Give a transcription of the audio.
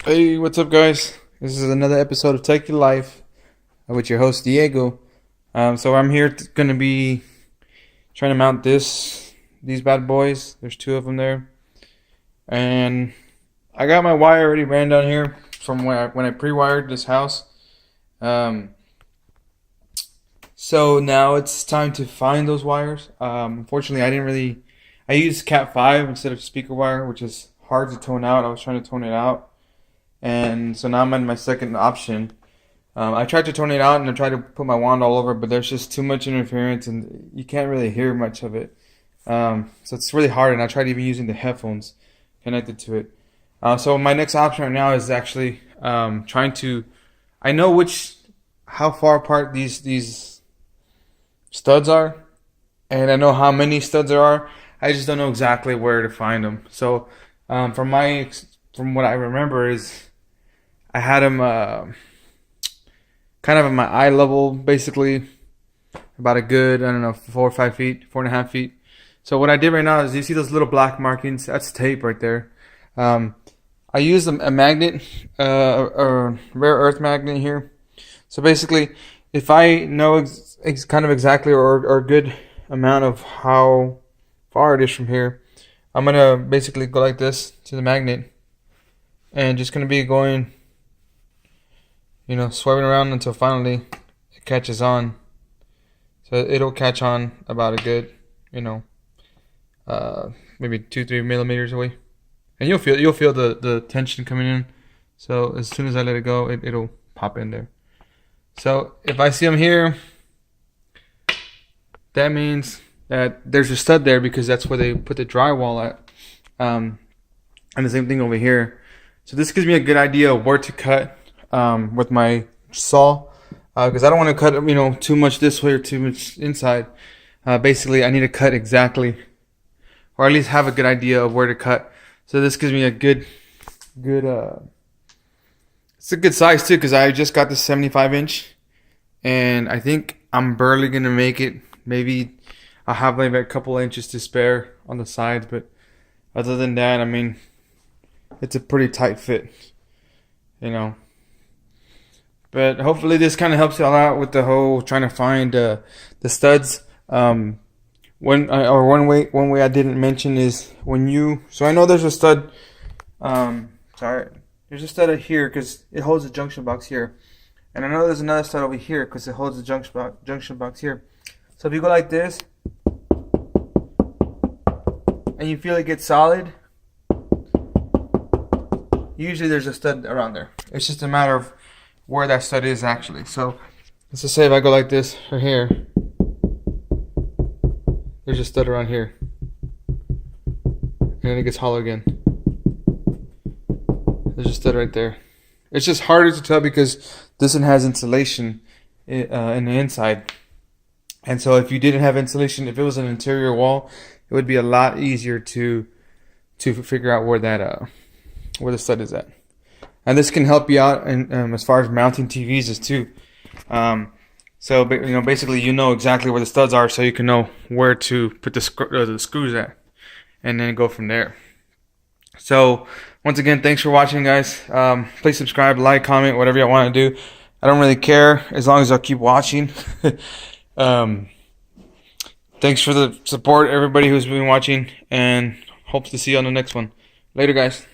Hey, what's up, guys? This is another episode of Take Your Life with your host Diego. So I'm here going to be trying to mount these bad boys. There's two of them there, and I got my wire already ran down here from when I pre-wired this house. Um, so now it's time to find those wires. Unfortunately, I used Cat 5 instead of speaker wire, which is hard to tone out. I was trying to tone it out. And so now I'm on my second option. I tried to tone it out and I tried to put my wand all over, but there's just too much interference and you can't really hear much of it. So it's really hard, and I tried even using the headphones connected to it. So my next option right now is actually trying to. I know how far apart these studs are, and I know how many studs there are. I just don't know exactly where to find them. So from what I remember is I had them kind of at my eye level, basically, about a good, I don't know, 4.5 feet, 4.5 feet. So what I did right now is, you see those little black markings? That's tape right there. I used a magnet, a rare earth magnet here. So basically, if I know kind of exactly or a good amount of how far it is from here, I'm gonna basically go like this to the magnet, and just gonna be going, swiping around until finally it catches on. So it'll catch on about a good, maybe 2-3 millimeters away, and you'll feel the tension coming in. So as soon as I let it go, it'll pop in there. So if I see them here, that means that there's a stud there, because that's where they put the drywall at. And the same thing over here. So this gives me a good idea of where to cut with my saw, because I don't want to cut too much this way or too much inside. Basically, I need to cut exactly, or at least have a good idea of where to cut. So this gives me a good it's a good size too, because I just got the 75-inch, and I think I'm barely gonna make it. Maybe I'll have maybe a couple inches to spare on the sides, but other than that, I mean, it's a pretty tight fit, But hopefully this kind of helps y'all out with the whole trying to find the studs. One way I didn't mention is so I know there's a stud. There's a stud here because it holds the junction box here, and I know there's another stud over here because it holds the junction box here. So if you go like this, and you feel it gets solid, usually there's a stud around there. It's just a matter of where that stud is actually. So let's just say if I go like this or here, there's a stud around here, and then it gets hollow again. There's a stud right there. It's just harder to tell because this one has insulation in the inside, and so if you didn't have insulation, if it was an interior wall, it would be a lot easier to figure out where the stud is at. And this can help you out as far as mounting TVs is too. So basically, exactly where the studs are, so you can know where to put the screws at, and then go from there. So once again, thanks for watching, guys. Please subscribe, like, comment, whatever you want to do. I don't really care as long as y'all keep watching. Thanks for the support, everybody who's been watching, and hope to see you on the next one. Later, guys.